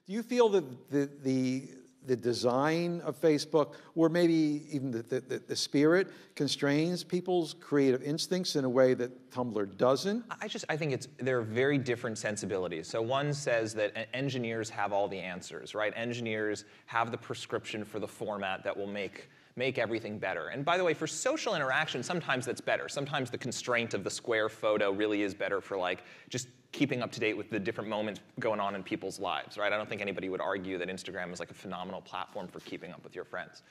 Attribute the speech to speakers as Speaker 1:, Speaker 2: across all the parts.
Speaker 1: Do you feel that the design of Facebook, or maybe even the spirit, constrains people's creative instincts in a way that Tumblr doesn't?
Speaker 2: I think there are very different sensibilities. So one says that engineers have all the answers, right? Engineers have the prescription for the format that will make everything better. And by the way, for social interaction, sometimes that's better. Sometimes the constraint of the square photo really is better for like just keeping up to date with the different moments going on in people's lives, right? I don't think anybody would argue that Instagram is like a phenomenal platform for keeping up with your friends.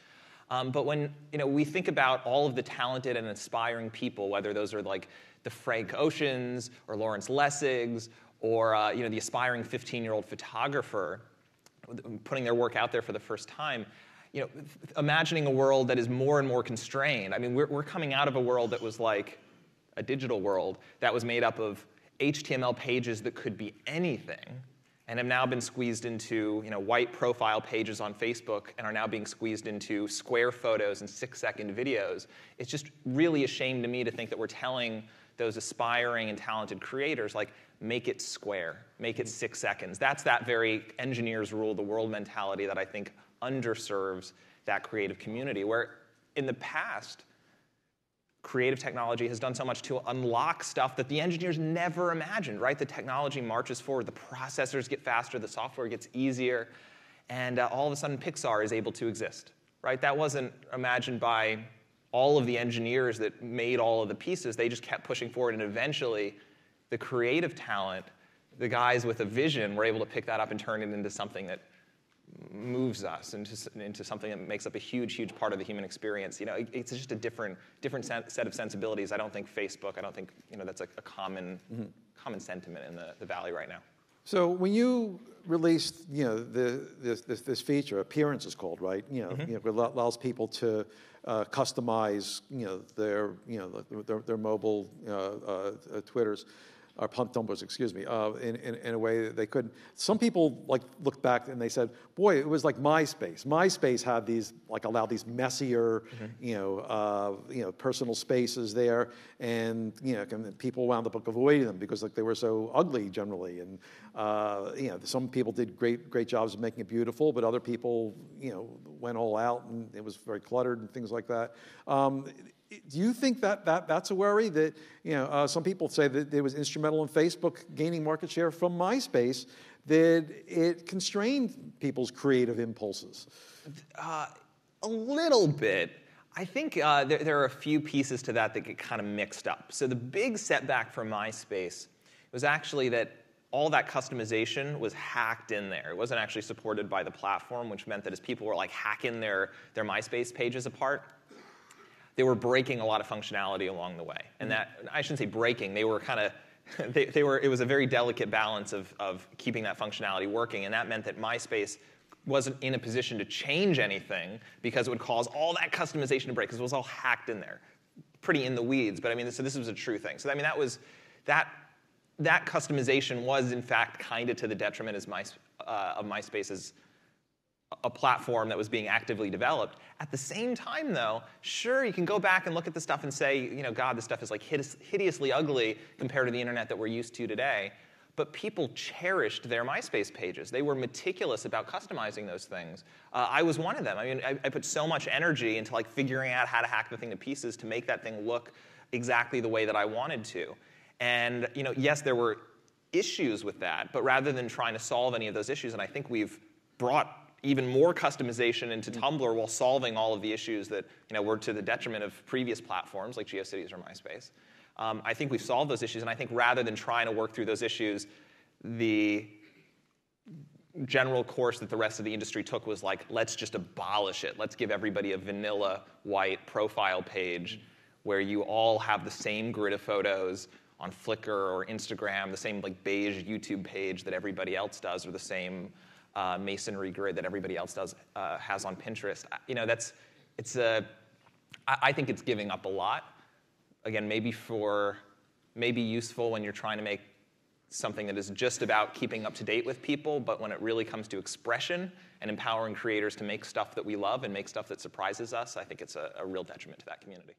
Speaker 2: But when we think about all of the talented and inspiring people, whether those are like the Frank Oceans or Lawrence Lessigs or the aspiring 15-year-old photographer putting their work out there for the first time, imagining a world that is more and more constrained. I mean, we're coming out of a world that was like a digital world that was made up of HTML pages that could be anything and have now been squeezed into white profile pages on Facebook and are now being squeezed into square photos and 6-second videos. It's just really a shame to me to think that we're telling those aspiring and talented creators, like, make it square, make it 6 seconds. That's that very engineers rule the world mentality that I think underserves that creative community, where in the past, creative technology has done so much to unlock stuff that the engineers never imagined, right? The technology marches forward, the processors get faster, the software gets easier, and all of a sudden Pixar is able to exist, right? That wasn't imagined by all of the engineers that made all of the pieces. They just kept pushing forward, and eventually the creative talent, the guys with a vision, were able to pick that up and turn it into something that moves us into something that makes up a huge, huge part of the human experience. It's just a different set of sensibilities. I don't think Facebook, I don't think that's a common sentiment in the Valley right now.
Speaker 1: So when you released this feature, Appearance is called, right? It allows people to customize their mobile Twitters. Or Tumblrs, excuse me, in a way that they couldn't. Some people looked back and they said, "Boy, it was like MySpace. MySpace had allowed these messier, personal spaces there, and people wound up avoiding them because they were so ugly generally. And some people did great jobs of making it beautiful, but other people, went all out and it was very cluttered and things like that." Do you think that's a worry that some people say that it was instrumental in Facebook gaining market share from MySpace, that it constrained people's creative impulses?
Speaker 2: A little bit. I think there are a few pieces to that get kind of mixed up. So the big setback for MySpace was actually that all that customization was hacked in there. It wasn't actually supported by the platform, which meant that as people were hacking their MySpace pages apart, they were breaking a lot of functionality along the way. And that, I shouldn't say breaking, they were kind of, it was a very delicate balance of keeping that functionality working, and that meant that MySpace wasn't in a position to change anything because it would cause all that customization to break, because it was all hacked in there. Pretty in the weeds, but so this was a true thing. So that customization was in fact kind of to the detriment of MySpace as a platform that was being actively developed. At the same time, though, sure, you can go back and look at the stuff and say, God, this stuff is hideously ugly compared to the internet that we're used to today. But people cherished their MySpace pages. They were meticulous about customizing those things. I was one of them. I put so much energy into figuring out how to hack the thing to pieces to make that thing look exactly the way that I wanted to. And yes, there were issues with that, but rather than trying to solve any of those issues, and I think we've brought even more customization into Tumblr while solving all of the issues that were to the detriment of previous platforms like GeoCities or MySpace. I think we've solved those issues, and I think rather than trying to work through those issues, the general course that the rest of the industry took was let's just abolish it. Let's give everybody a vanilla white profile page where you all have the same grid of photos on Flickr or Instagram, the same beige YouTube page that everybody else does, or the same masonry grid that everybody else has on Pinterest. I think it's giving up a lot. Again, maybe useful when you're trying to make something that is just about keeping up to date with people, but when it really comes to expression and empowering creators to make stuff that we love and make stuff that surprises us, I think it's a real detriment to that community.